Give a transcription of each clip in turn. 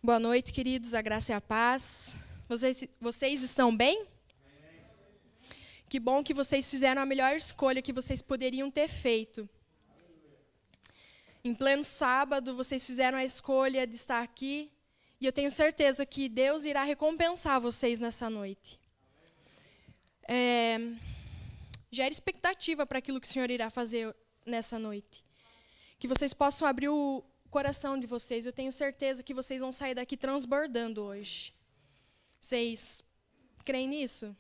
Boa noite, queridos, a graça e a paz. Vocês estão bem? Que bom que vocês fizeram a melhor escolha que vocês poderiam ter feito. Em pleno sábado, vocês fizeram a escolha de estar aqui, e eu tenho certeza que Deus irá recompensar vocês nessa noite. Gere expectativa para aquilo que o Senhor irá fazer nessa noite. Que vocês possam abrir o coração de vocês. Eu tenho certeza que vocês vão sair daqui transbordando hoje. Vocês creem nisso?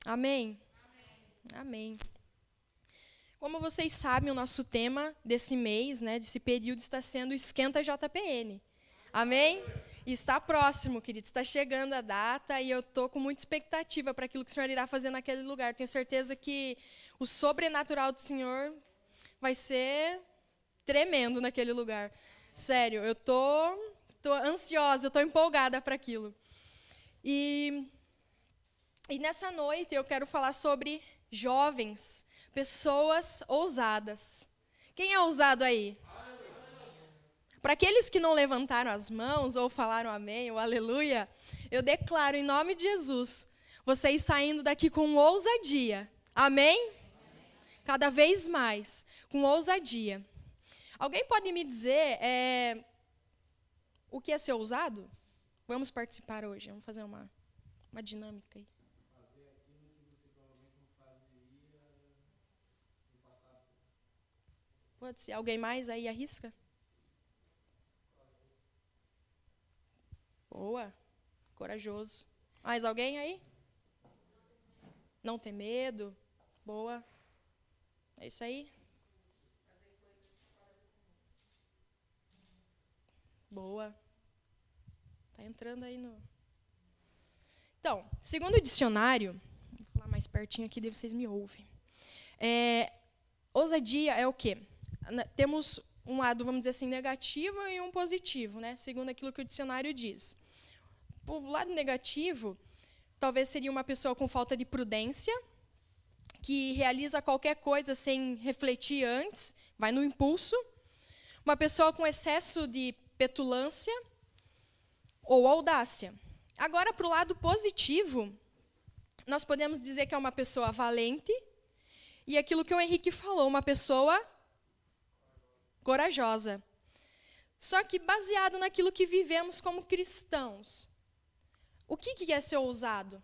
Amém? Amém. Como vocês sabem, o nosso tema desse mês, desse período, está sendo Esquenta JPN. Amém? E está próximo, queridos. Está chegando a data e eu estou com muita expectativa para aquilo que o Senhor irá fazer naquele lugar. Tenho certeza que o sobrenatural do Senhor vai ser tremendo naquele lugar. Sério, eu tô ansiosa, eu tô empolgada para aquilo. E nessa noite eu quero falar sobre jovens, pessoas ousadas. Quem é ousado aí? Para aqueles que não levantaram as mãos ou falaram amém ou aleluia, eu declaro em nome de Jesus, vocês saindo daqui com ousadia. Amém? Cada vez mais, com ousadia. Alguém pode me dizer o que é ser ousado? Vamos participar hoje, vamos fazer uma dinâmica aí. Fazer aquilo que você provavelmente não fazeria no passado. Pode ser. Alguém mais aí arrisca? Boa. Corajoso. Mais alguém aí? Não ter medo. Boa. É isso aí. Boa. Tá entrando aí no... Então, segundo o dicionário, vou falar mais pertinho aqui, daí vocês me ouvem. Ousadia é o quê? Temos um lado, vamos dizer assim, negativo e um positivo, segundo aquilo que o dicionário diz. O lado negativo, talvez seria uma pessoa com falta de prudência, que realiza qualquer coisa sem refletir antes, vai no impulso. Uma pessoa com excesso de petulância ou audácia. Agora, para o lado positivo, nós podemos dizer que é uma pessoa valente e aquilo que o Henrique falou, uma pessoa corajosa. Só que baseado naquilo que vivemos como cristãos. O que é ser ousado?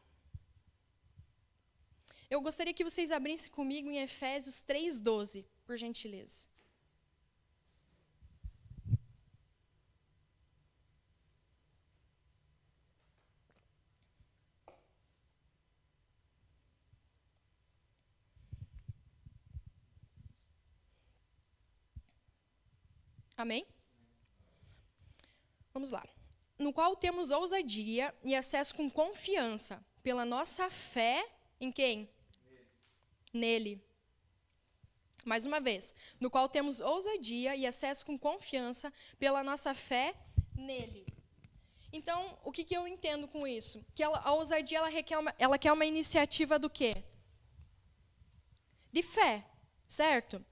Eu gostaria que vocês abrissem comigo em Efésios 3:12, por gentileza. Amém? Vamos lá. No qual temos ousadia e acesso com confiança pela nossa fé em quem? Nele. Mais uma vez. No qual temos ousadia e acesso com confiança pela nossa fé nele. Então, o que eu entendo com isso? Que a ousadia ela quer uma iniciativa do quê? De fé, certo?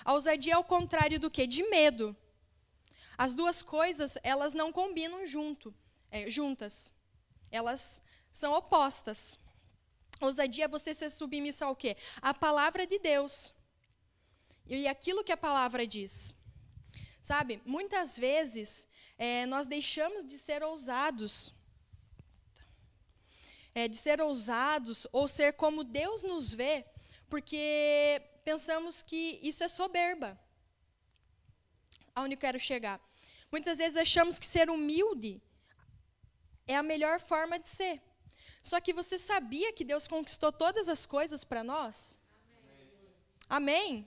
A ousadia é o contrário do quê? De medo. As duas coisas, elas não combinam juntas. Elas são opostas. Ousadia é você ser submisso ao quê? A palavra de Deus. E aquilo que a palavra diz. Sabe, muitas vezes, nós deixamos de ser ousados. De ser ousados ou ser como Deus nos vê, porque pensamos que isso é soberba. Aonde eu quero chegar? Muitas vezes achamos que ser humilde é a melhor forma de ser. Só que você sabia que Deus conquistou todas as coisas para nós? Amém?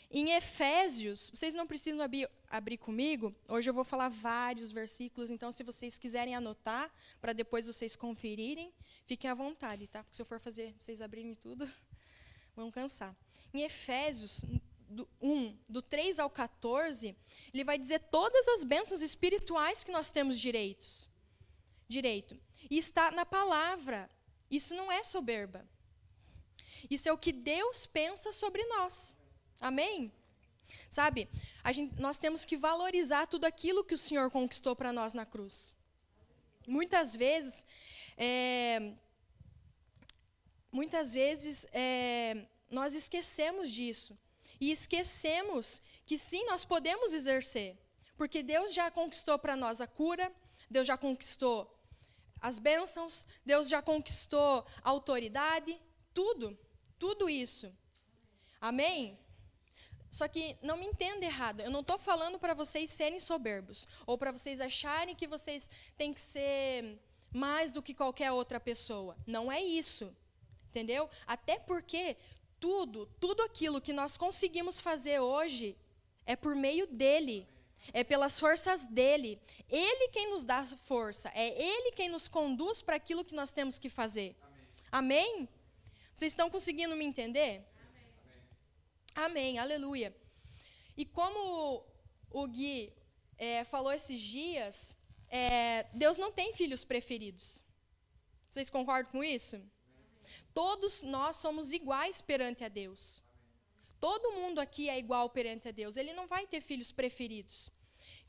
Em Efésios, vocês não precisam abrir comigo, hoje eu vou falar vários versículos, então se vocês quiserem anotar, para depois vocês conferirem, fiquem à vontade, tá? Porque se eu for fazer vocês abrirem tudo, vão cansar. Em Efésios 1, do 3 ao 14, ele vai dizer todas as bênçãos espirituais que nós temos direito. E está na palavra. Isso não é soberba. Isso é o que Deus pensa sobre nós. Amém? Sabe, nós temos que valorizar tudo aquilo que o Senhor conquistou para nós na cruz. Muitas vezes, nós esquecemos disso. E esquecemos que sim, nós podemos exercer. Porque Deus já conquistou para nós a cura, Deus já conquistou as bênçãos, Deus já conquistou a autoridade, tudo isso. Amém? Só que não me entenda errado, eu não estou falando para vocês serem soberbos, ou para vocês acharem que vocês têm que ser mais do que qualquer outra pessoa. Não é isso, entendeu? Até porque tudo aquilo que nós conseguimos fazer hoje é por meio dele, é pelas forças dele. Ele quem nos dá força, é ele quem nos conduz para aquilo que nós temos que fazer. Amém? Amém? Vocês estão conseguindo me entender? Amém, aleluia. E como o Gui falou esses dias, Deus não tem filhos preferidos. Vocês concordam com isso? Amém. Todos nós somos iguais perante a Deus. Amém. Todo mundo aqui é igual perante a Deus. Ele não vai ter filhos preferidos.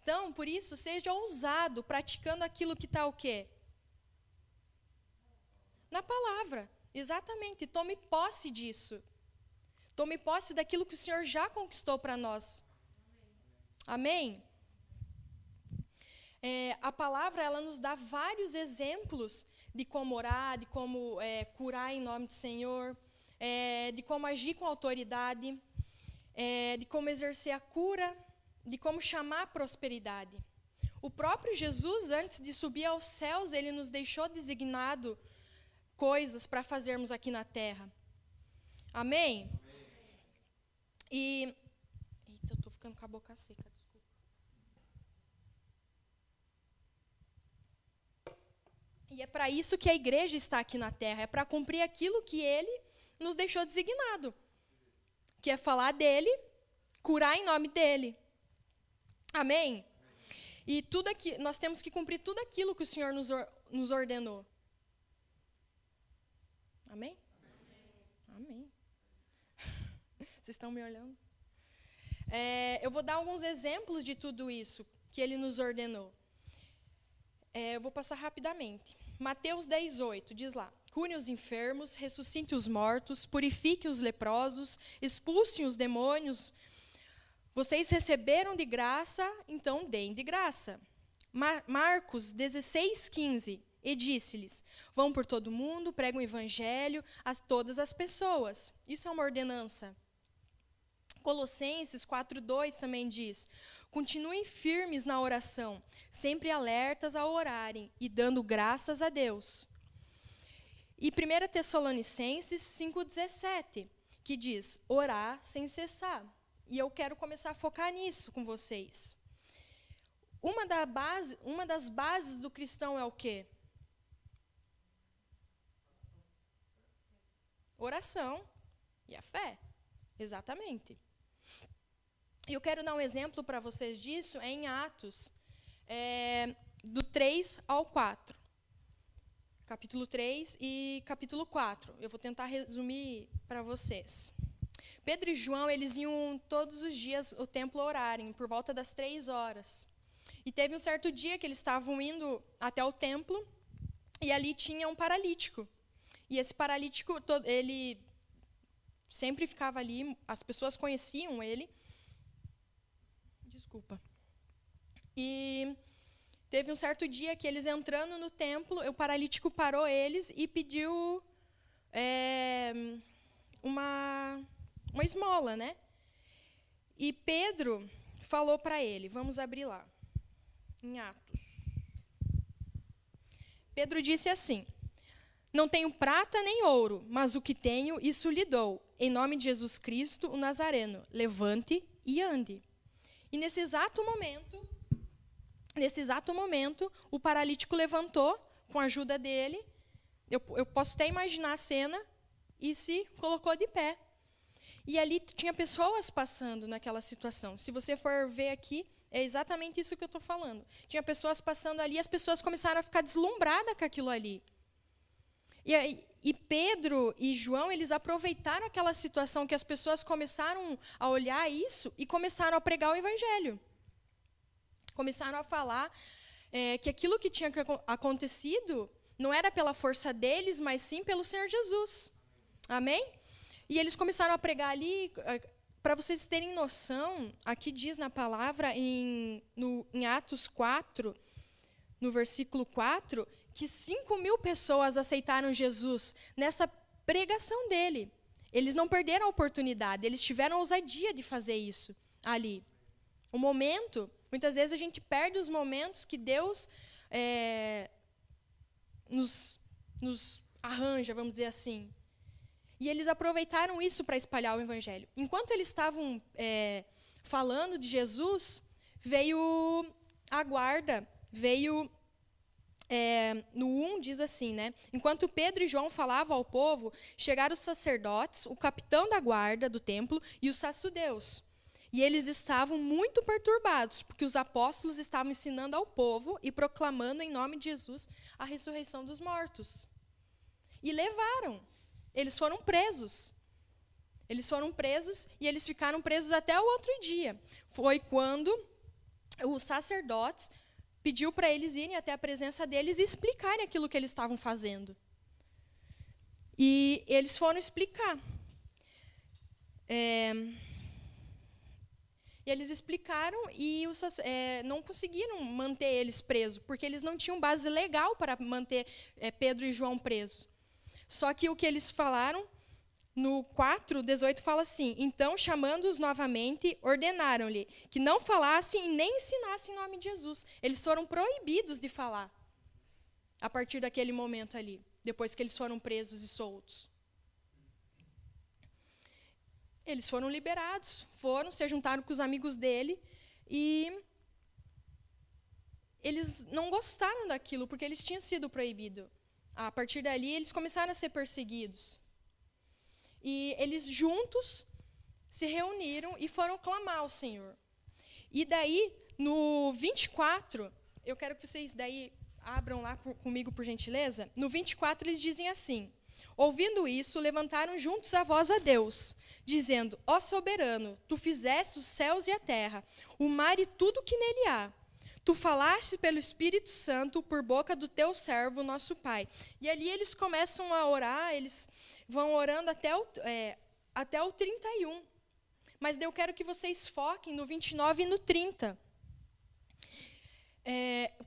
Então, por isso, seja ousado, praticando aquilo que está o quê? Na palavra, exatamente. Tome posse disso. Tome posse daquilo que o Senhor já conquistou para nós. Amém? A palavra, ela nos dá vários exemplos de como orar, de como curar em nome do Senhor, de como agir com autoridade, de como exercer a cura, de como chamar a prosperidade. O próprio Jesus, antes de subir aos céus, ele nos deixou designado coisas para fazermos aqui na terra. Amém? Eita, eu estou ficando com a boca seca, desculpa. E é para isso que a igreja está aqui na terra, é para cumprir aquilo que ele nos deixou designado, que é falar dele, curar em nome dele. Amém? E nós temos que cumprir tudo aquilo que o Senhor nos ordenou. Amém? Amém. Vocês estão me olhando? Eu vou dar alguns exemplos de tudo isso que ele nos ordenou. Eu vou passar rapidamente. Mateus 10:8 diz lá: cure os enfermos, ressuscite os mortos, purifique os leprosos, expulse os demônios. Vocês receberam de graça, então deem de graça. Marcos 16:15, e disse-lhes: vão por todo mundo, pregam o evangelho a todas as pessoas. Isso é uma ordenança. Colossenses 4:2 também diz: continuem firmes na oração, sempre alertas a orarem e dando graças a Deus. E 1 Tessalonicenses 5:17, que diz: orar sem cessar. E eu quero começar a focar nisso com vocês. Uma das bases do cristão é o quê? Oração e a fé. Exatamente. E eu quero dar um exemplo para vocês disso em Atos, do 3 ao 4. Capítulo 3 e capítulo 4. Eu vou tentar resumir para vocês. Pedro e João, eles iam todos os dias ao templo orarem, por volta das 3 horas. E teve um certo dia que eles estavam indo até o templo, e ali tinha um paralítico. E esse paralítico, ele sempre ficava ali, as pessoas conheciam ele. Desculpa. E teve um certo dia que eles entrando no templo, o paralítico parou eles e pediu uma esmola, né? E Pedro falou para ele, vamos abrir lá, em Atos. Pedro disse assim: não tenho prata nem ouro, mas o que tenho, isso lhe dou. Em nome de Jesus Cristo, o Nazareno, levante e ande. E nesse exato momento, o paralítico levantou com a ajuda dele. Eu posso até imaginar a cena, e se colocou de pé. E ali tinha pessoas passando naquela situação. Se você for ver aqui, é exatamente isso que eu estou falando. Tinha pessoas passando ali, e as pessoas começaram a ficar deslumbradas com aquilo ali. E Pedro e João, eles aproveitaram aquela situação que as pessoas começaram a olhar isso e começaram a pregar o evangelho. Começaram a falar que aquilo que tinha acontecido não era pela força deles, mas sim pelo Senhor Jesus. Amém? E eles começaram a pregar ali, para vocês terem noção, aqui diz na palavra, em Atos 4, no versículo 4, que 5.000 pessoas aceitaram Jesus nessa pregação dele. Eles não perderam a oportunidade, eles tiveram a ousadia de fazer isso ali. O momento, muitas vezes a gente perde os momentos que Deus nos arranja, vamos dizer assim. E eles aproveitaram isso para espalhar o evangelho. Enquanto eles estavam falando de Jesus, veio a guarda, no 1 diz assim, né? Enquanto Pedro e João falavam ao povo, chegaram os sacerdotes, o capitão da guarda do templo e os saduceus. E eles estavam muito perturbados, porque os apóstolos estavam ensinando ao povo e proclamando em nome de Jesus a ressurreição dos mortos. E levaram. Eles foram presos. Eles foram presos e eles ficaram presos até o outro dia. Foi quando os sacerdotes pediu para eles irem até a presença deles e explicarem aquilo que eles estavam fazendo. E eles foram explicar. E eles explicaram e não conseguiram manter eles presos, porque eles não tinham base legal para manter Pedro e João presos. Só que o que eles falaram, no 4:18 fala assim: então, chamando-os novamente, ordenaram-lhe que não falassem e nem ensinassem em nome de Jesus. Eles foram proibidos de falar a partir daquele momento ali, depois que eles foram presos e soltos. Eles foram liberados, se juntaram com os amigos dele e eles não gostaram daquilo, porque eles tinham sido proibidos. A partir dali, eles começaram a ser perseguidos. E eles juntos se reuniram e foram clamar ao Senhor. E daí, no 24, eu quero que vocês daí abram lá comigo, por gentileza. No 24, eles dizem assim: ouvindo isso, levantaram juntos a voz a Deus, dizendo: ó soberano, tu fizeste os céus e a terra, o mar e tudo que nele há. Tu falaste pelo Espírito Santo por boca do teu servo, nosso Pai. E ali eles começam a orar, eles vão orando até o 31. Mas daí eu quero que vocês foquem no 29 e no 30.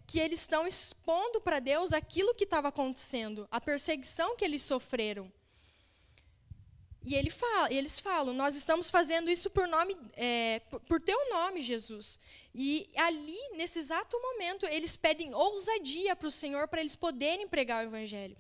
Que eles estão expondo para Deus aquilo que estava acontecendo, a perseguição que eles sofreram. E eles falam: nós estamos fazendo isso por teu nome, Jesus. E ali, nesse exato momento, eles pedem ousadia para o Senhor para eles poderem pregar o evangelho.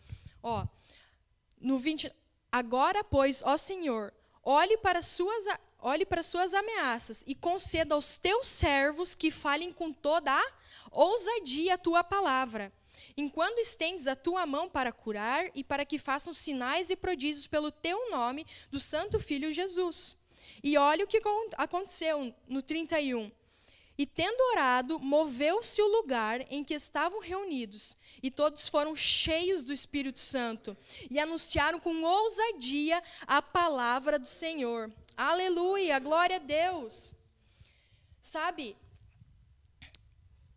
No 20, agora, pois, ó Senhor, olhe para suas ameaças e conceda aos teus servos que falem com toda a ousadia a tua palavra, enquanto estendes a tua mão para curar e para que façam sinais e prodígios pelo teu nome do Santo Filho Jesus. E olha o que aconteceu no 31. E tendo orado, moveu-se o lugar em que estavam reunidos, e todos foram cheios do Espírito Santo, e anunciaram com ousadia a palavra do Senhor. Aleluia, glória a Deus. Sabe,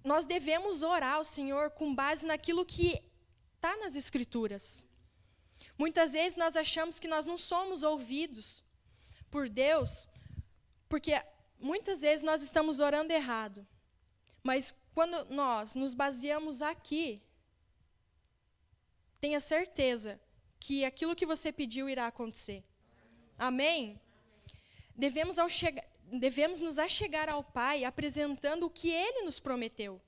nós devemos orar ao Senhor com base naquilo que está nas Escrituras. Muitas vezes nós achamos que nós não somos ouvidos por Deus, porque muitas vezes nós estamos orando errado. Mas quando nós nos baseamos aqui, tenha certeza que aquilo que você pediu irá acontecer. Amém? Devemos nos achegar ao Pai apresentando o que Ele nos prometeu.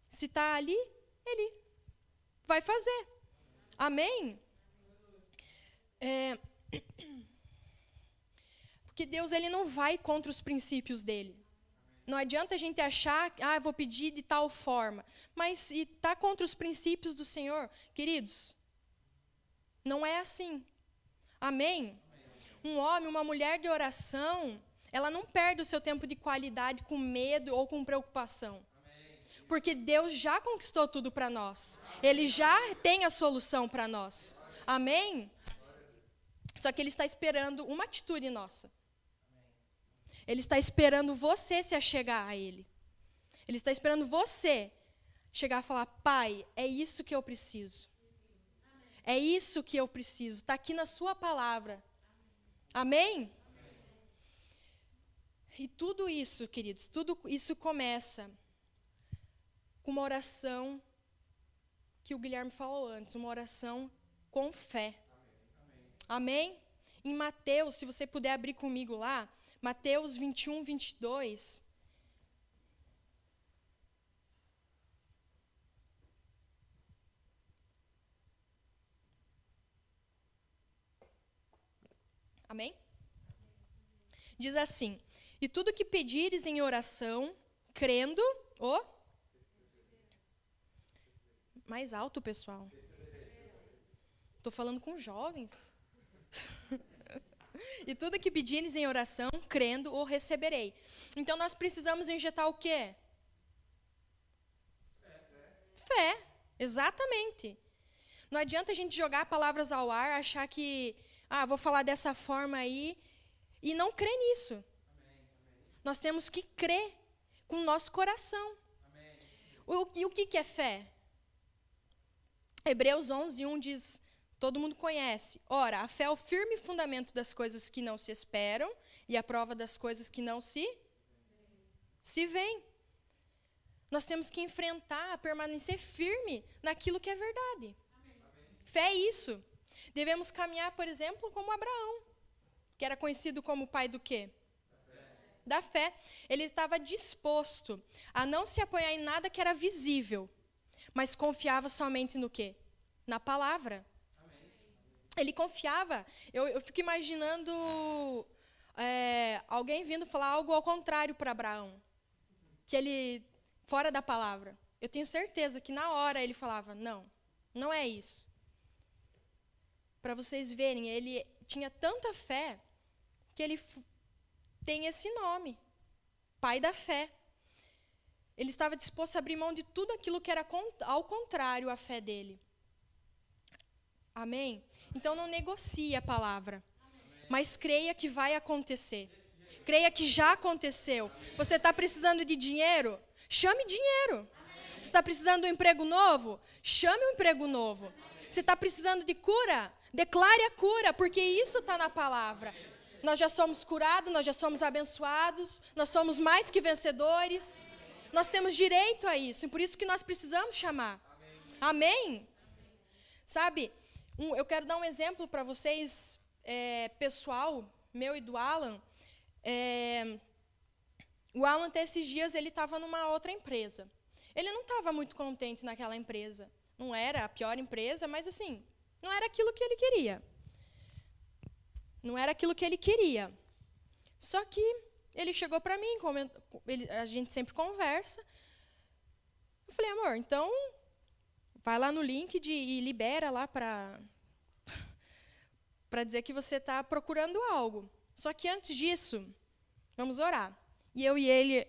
Se está ali, Ele vai fazer. Amém? Porque Deus, Ele não vai contra os princípios dEle. Não adianta a gente achar, eu vou pedir de tal forma. Mas se está contra os princípios do Senhor, queridos, não é assim. Amém? Um homem, uma mulher de oração, ela não perde o seu tempo de qualidade com medo ou com preocupação. Porque Deus já conquistou tudo para nós. Ele já tem a solução para nós. Amém? Só que Ele está esperando uma atitude nossa. Ele está esperando você se achegar a Ele. Ele está esperando você chegar a falar: Pai, é isso que eu preciso. É isso que eu preciso. Está aqui na sua palavra. Amém? E tudo isso, queridos, tudo isso começa com uma oração que o Guilherme falou antes, uma oração com fé. Amém? Em Mateus, se você puder abrir comigo lá, Mateus 21, 22. Amém? Diz assim: e tudo que pedires em oração, crendo, mais alto, pessoal. Estou falando com jovens. E tudo que pedires em oração, crendo, o receberei. Então, nós precisamos injetar o quê? Fé, exatamente. Não adianta a gente jogar palavras ao ar, achar que, vou falar dessa forma aí, e não crer nisso. Nós temos que crer com o nosso coração. E o que é fé? Hebreus 11, 1 diz, todo mundo conhece: ora, a fé é o firme fundamento das coisas que não se esperam e a prova das coisas que não se veem. Nós temos que enfrentar, permanecer firme naquilo que é verdade. Fé é isso. Devemos caminhar, por exemplo, como Abraão, que era conhecido como o pai do quê? Da fé. Ele estava disposto a não se apoiar em nada que era visível, mas confiava somente no quê? Na palavra. Ele confiava. Eu fico imaginando alguém vindo falar algo ao contrário para Abraão, que ele, fora da palavra. Eu tenho certeza que na hora ele falava: não é isso. Para vocês verem, ele tinha tanta fé que ele tem esse nome, pai da fé. Ele estava disposto a abrir mão de tudo aquilo que era ao contrário à fé dele. Amém? Então não negocie a palavra, mas creia que vai acontecer. Creia que já aconteceu. Você está precisando de dinheiro? Chame dinheiro. Você está precisando de um emprego novo? Chame um emprego novo. Você está precisando de cura? Declare a cura, porque isso está na palavra. Nós já somos curados, nós já somos abençoados, nós somos mais que vencedores. Nós temos direito a isso, e por isso que nós precisamos chamar. Amém? Sabe, eu quero dar um exemplo para vocês, pessoal, meu e do Alan. O Alan, até esses dias, ele estava numa outra empresa. Ele não estava muito contente naquela empresa. Não era a pior empresa, mas assim, não era aquilo que ele queria. Não era aquilo que ele queria. Só que ele chegou para mim, a gente sempre conversa. Eu falei: amor, então vai lá no LinkedIn e libera lá para dizer que você está procurando algo. Só que antes disso, vamos orar. E eu e ele,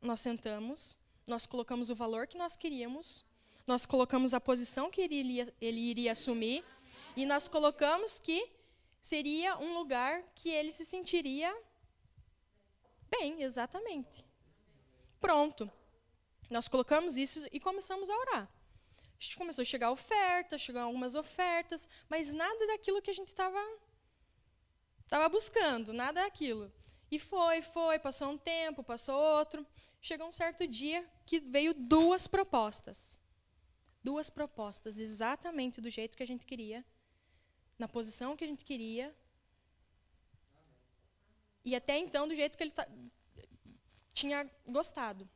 nós sentamos, nós colocamos o valor que nós queríamos, nós colocamos a posição que ele iria assumir, e nós colocamos que seria um lugar que ele se sentiria bem, exatamente. Pronto. Nós colocamos isso e começamos a orar. A gente começou a chegar ofertas, chegaram algumas ofertas, mas nada daquilo que a gente estava buscando, nada daquilo. E foi, passou um tempo, passou outro. Chegou um certo dia que veio 2 propostas. 2 propostas, exatamente do jeito que a gente queria, na posição que a gente queria. E até então, do jeito que ele tinha gostado.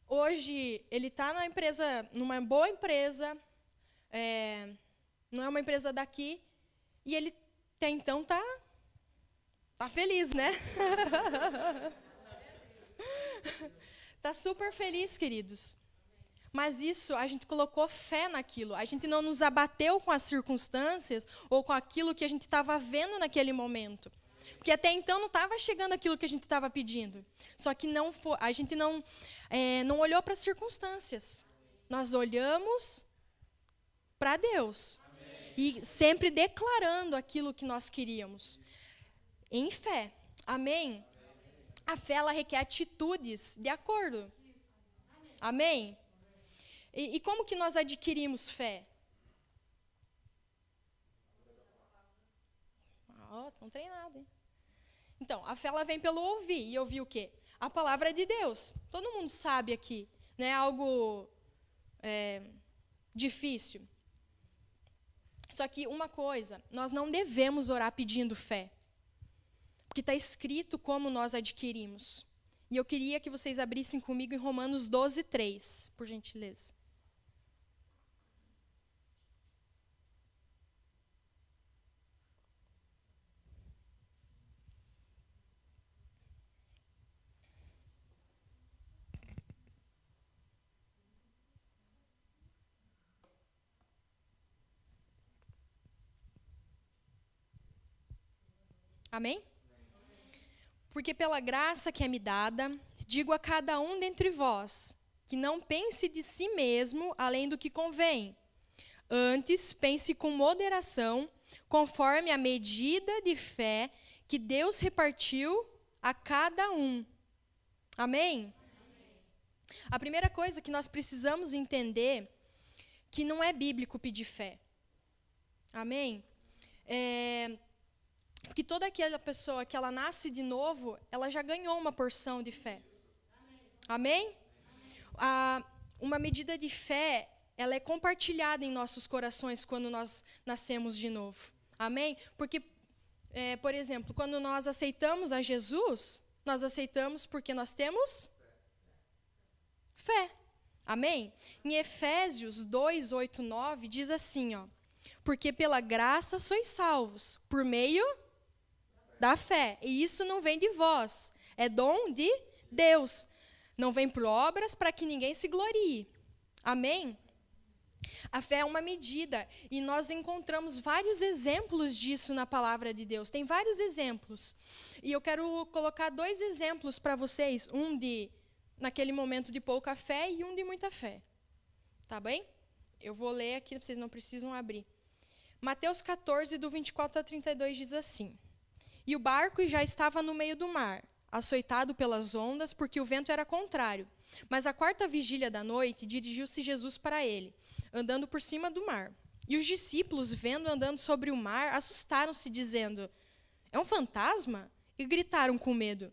Hoje, ele está numa boa empresa, não é uma empresa daqui, e ele até então está feliz, né? Está super feliz, queridos. Mas isso, a gente colocou fé naquilo. A gente não nos abateu com as circunstâncias ou com aquilo que a gente estava vendo naquele momento. Porque até então não estava chegando aquilo que a gente estava pedindo. Só que não foi, a gente não olhou para as circunstâncias. Nós olhamos para Deus. E sempre declarando aquilo que nós queríamos. Em fé. Amém? A fé, ela requer atitudes de acordo. Amém? E como que nós adquirimos fé? Estão treinados, hein? Então, a fé, ela vem pelo ouvir. E ouvir o quê? A palavra de Deus. Todo mundo sabe aqui. Não é algo difícil. Só que uma coisa, nós não devemos orar pedindo fé. Porque está escrito como nós adquirimos. E eu queria que vocês abrissem comigo em Romanos 12:3, por gentileza. Amém? Porque pela graça que é me dada, digo a cada um dentre vós, que não pense de si mesmo além do que convém. Antes, pense com moderação, conforme a medida de fé que Deus repartiu a cada um. Amém? A primeira coisa que nós precisamos entender, que não é bíblico pedir fé. Amém? Porque toda aquela pessoa que ela nasce de novo, ela já ganhou uma porção de fé. Amém? Uma medida de fé, ela é compartilhada em nossos corações quando nós nascemos de novo. Amém? Porque, por exemplo, quando nós aceitamos a Jesus, nós aceitamos porque nós temos fé. Amém? Em Efésios 2:8-9 diz assim, ó: porque pela graça sois salvos, por meio da fé. E isso não vem de vós, é dom de Deus. Não vem por obras para que ninguém se glorie. Amém? A fé é uma medida e nós encontramos vários exemplos disso na palavra de Deus. Tem vários exemplos. E eu quero colocar 2 exemplos para vocês. Um de, naquele momento de pouca fé e um de muita fé. Tá bem? Eu vou ler aqui, vocês não precisam abrir. Mateus 14, do 24-32 diz assim: e o barco já estava no meio do mar, açoitado pelas ondas, porque o vento era contrário. Mas à 4ª vigília da noite, dirigiu-se Jesus para ele, andando por cima do mar. E os discípulos, vendo andando sobre o mar, assustaram-se, dizendo: é um fantasma? E gritaram com medo.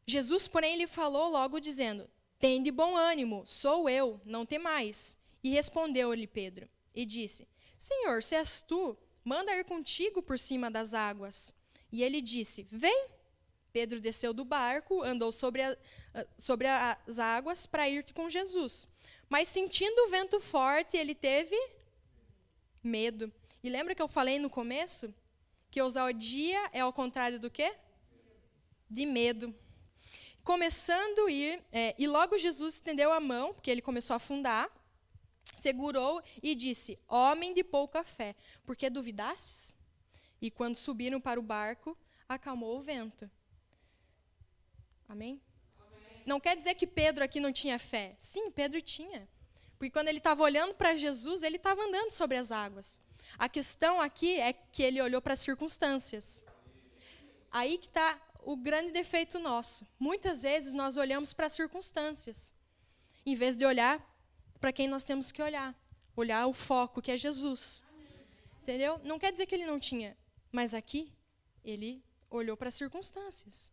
Jesus, porém, lhe falou logo, dizendo: tende bom ânimo, sou eu, não temais. E respondeu-lhe Pedro, e disse: Senhor, se és tu, manda ir contigo por cima das águas. E ele disse: vem. Pedro desceu do barco, andou sobre as águas para ir com Jesus. Mas sentindo o vento forte, ele teve medo. E lembra que eu falei no começo? Que ousadia é ao contrário do quê? De medo. Começando a ir, e logo Jesus estendeu a mão, porque ele começou a afundar, segurou e disse: homem de pouca fé, por que duvidastes? E quando subiram para o barco, acalmou o vento. Amém? Amém? Não quer dizer que Pedro aqui não tinha fé. Sim, Pedro tinha. Porque quando ele estava olhando para Jesus, ele estava andando sobre as águas. A questão aqui é que ele olhou para as circunstâncias. Aí que está o grande defeito nosso. Muitas vezes nós olhamos para as circunstâncias, em vez de olhar para quem nós temos que olhar. Olhar o foco, que é Jesus. Entendeu? Não quer dizer que ele não tinha. Mas aqui, ele olhou para as circunstâncias.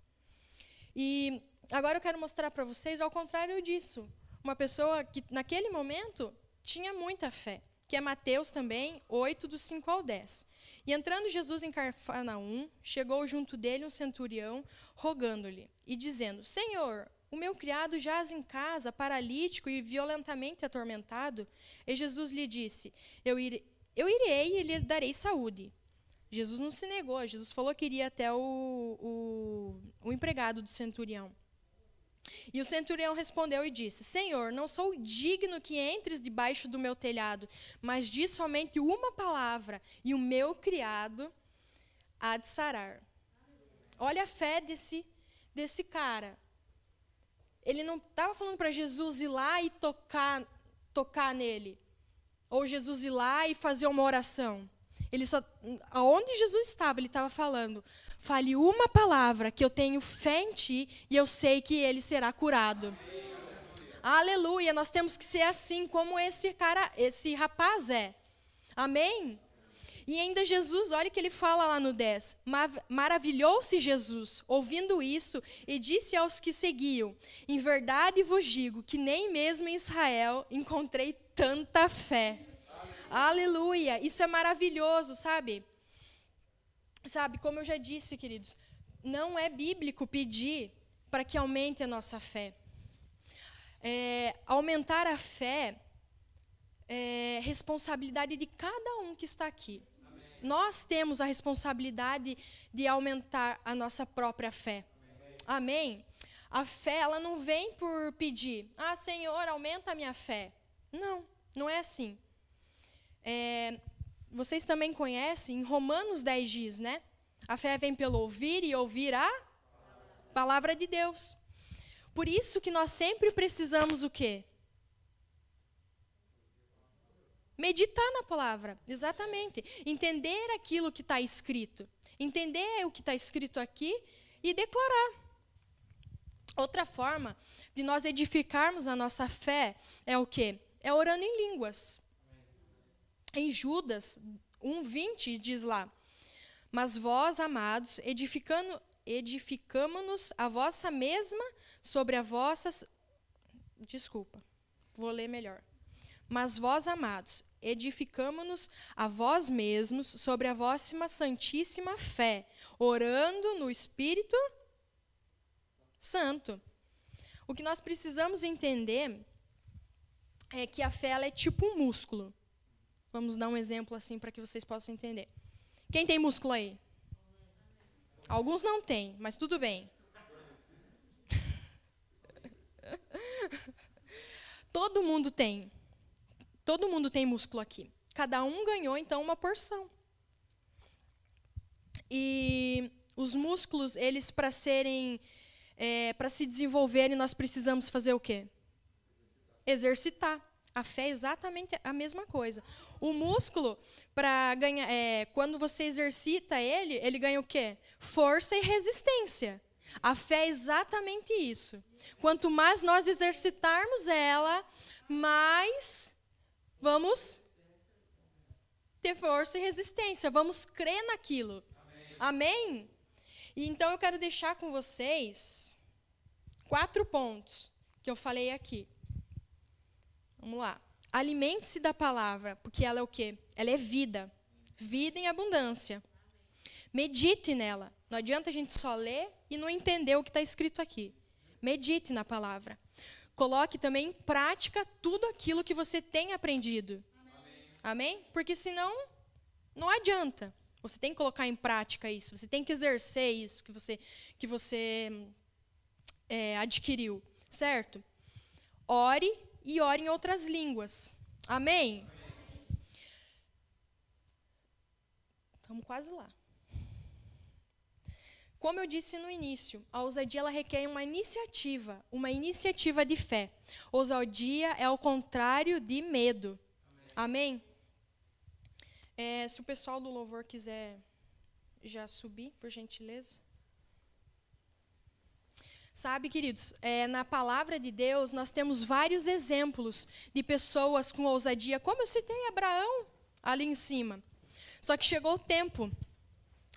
E agora eu quero mostrar para vocês ao contrário disso. Uma pessoa que, naquele momento, tinha muita fé. Que é Mateus também, 8, do 5 ao 10. E entrando Jesus em Cafarnaum, chegou junto dele um centurião, rogando-lhe, e dizendo: Senhor, o meu criado jaz em casa, paralítico e violentamente atormentado. E Jesus lhe disse: Eu irei e lhe darei saúde. Jesus não se negou, Jesus falou que iria até o empregado do centurião. E o centurião respondeu e disse: Senhor, não sou digno que entres debaixo do meu telhado, mas diz somente uma palavra, e o meu criado há de sarar. Olha a fé desse cara. Ele não estava falando para Jesus ir lá e tocar nele. Ou Jesus ir lá e fazer uma oração. Aonde Jesus estava, ele estava falando: fale uma palavra que eu tenho fé em ti e eu sei que ele será curado. Aleluia, nós temos que ser assim como esse rapaz é. Amém? E ainda Jesus, olha o que ele fala lá no 10. Maravilhou-se Jesus, ouvindo isso, e disse aos que seguiam: em verdade vos digo que nem mesmo em Israel encontrei tanta fé. Aleluia, isso é maravilhoso, sabe? Sabe, como eu já disse, queridos, não é bíblico pedir para que aumente a nossa fé. Aumentar a fé é responsabilidade de cada um que está aqui. Amém. Nós temos a responsabilidade de aumentar a nossa própria fé. Amém? A fé, ela não vem por pedir: ah, Senhor, aumenta a minha fé. Não, não é assim. Vocês também conhecem, em Romanos 10 diz, né? A fé vem pelo ouvir e ouvir a palavra de Deus. Por isso que nós sempre precisamos o quê? Meditar na palavra, exatamente. Entender aquilo que está escrito. Entender o que está escrito aqui e declarar. Outra forma de nós edificarmos a nossa fé é o quê? É orando em línguas. Em Judas 1:20 diz lá: mas vós, amados, edificamo-nos a vossa mesma sobre a vossa... Desculpa, vou ler melhor. Mas vós, amados, edificamo-nos a vós mesmos sobre a vossa santíssima fé, orando no Espírito Santo. O que nós precisamos entender é que a fé ela é tipo um músculo. Vamos dar um exemplo assim para que vocês possam entender. Quem tem músculo aí? Alguns não têm, mas tudo bem. Todo mundo tem. Todo mundo tem músculo aqui. Cada um ganhou, então, uma porção. E os músculos, eles para se desenvolverem, nós precisamos fazer o quê? Exercitar. A fé é exatamente a mesma coisa. O músculo, para ganhar, quando você exercita ele ganha o quê? Força e resistência. A fé é exatamente isso. Quanto mais nós exercitarmos ela, mais vamos ter força e resistência. Vamos crer naquilo. Amém? E então eu quero deixar com vocês 4 pontos que eu falei aqui. Vamos lá. Alimente-se da palavra, porque ela é o quê? Ela é vida. Vida em abundância. Medite nela. Não adianta a gente só ler e não entender o que está escrito aqui. Medite na palavra. Coloque também em prática tudo aquilo que você tem aprendido. Amém? Porque senão, não adianta. Você tem que colocar em prática isso. Você tem que exercer isso que você adquiriu. Certo? Ore e ore em outras línguas. Amém? Estamos quase lá. Como eu disse no início, a ousadia ela requer uma iniciativa de fé. Ousadia é o contrário de medo. Amém? Se o pessoal do louvor quiser já subir, por gentileza. Sabe, queridos, na palavra de Deus, nós temos vários exemplos de pessoas com ousadia, como eu citei Abraão ali em cima. Só que chegou o tempo,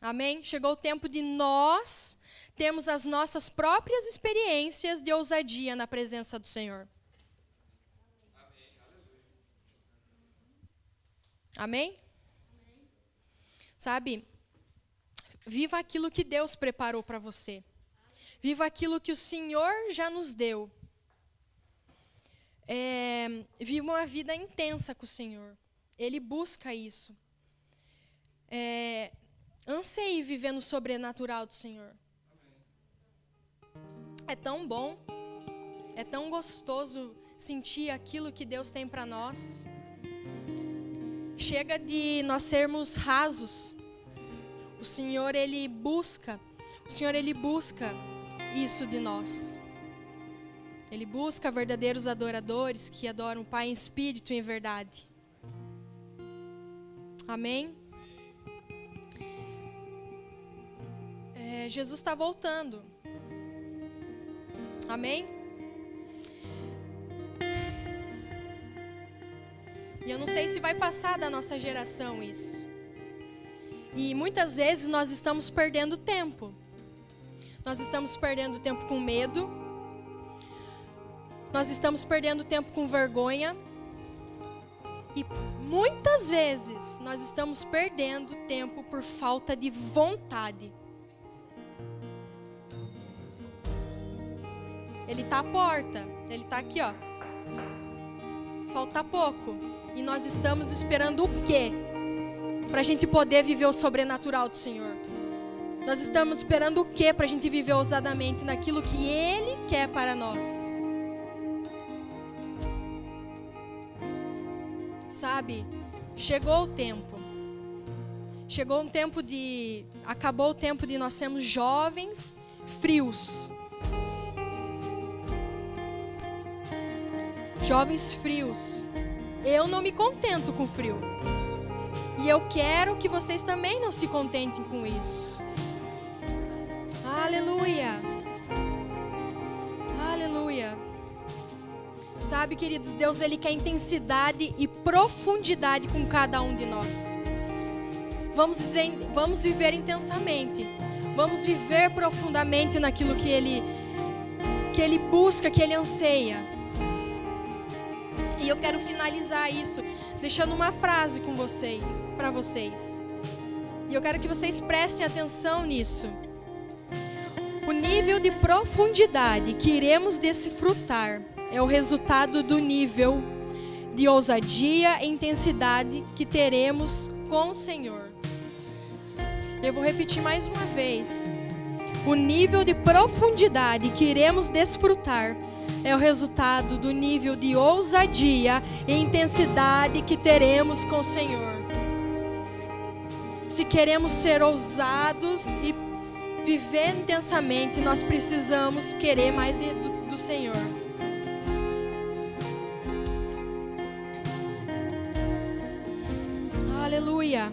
amém? Chegou o tempo de nós termos as nossas próprias experiências de ousadia na presença do Senhor. Amém? Sabe, viva aquilo que Deus preparou para você. Viva aquilo que o Senhor já nos deu. Viva uma vida intensa com o Senhor. Ele busca isso. Anseie viver no sobrenatural do Senhor. É tão bom, é tão gostoso sentir aquilo que Deus tem para nós. Chega de nós sermos rasos. O Senhor, Ele busca O Senhor, Ele busca isso de nós. Ele busca verdadeiros adoradores que adoram o Pai em espírito e em verdade. Amém? Jesus está voltando. Amém? E eu não sei se vai passar da nossa geração isso. E muitas vezes nós estamos perdendo tempo. Nós estamos perdendo tempo com medo. Nós estamos perdendo tempo com vergonha. E muitas vezes nós estamos perdendo tempo por falta de vontade. Ele está à porta. Ele está aqui, ó. Falta pouco. E nós estamos esperando o quê? Para a gente poder viver o sobrenatural do Senhor. Nós estamos esperando o quê? Para a gente viver ousadamente naquilo que Ele quer para nós. Sabe? Chegou o tempo. Chegou um tempo de... Acabou o tempo de nós sermos jovens, frios. Jovens frios. Eu não me contento com frio. E eu quero que vocês também não se contentem com isso. Aleluia. Aleluia. Sabe, queridos, Deus, Ele quer intensidade e profundidade com cada um de nós. Vamos viver intensamente. Vamos viver profundamente naquilo que Ele busca, que Ele anseia. E eu quero finalizar isso deixando uma frase com vocês, para vocês. E eu quero que vocês prestem atenção nisso. O nível de profundidade que iremos desfrutar é o resultado do nível de ousadia e intensidade que teremos com o Senhor. Eu vou repetir mais uma vez. O nível de profundidade que iremos desfrutar é o resultado do nível de ousadia e intensidade que teremos com o Senhor. Se queremos ser ousados e viver intensamente, nós precisamos querer mais do Senhor. Aleluia.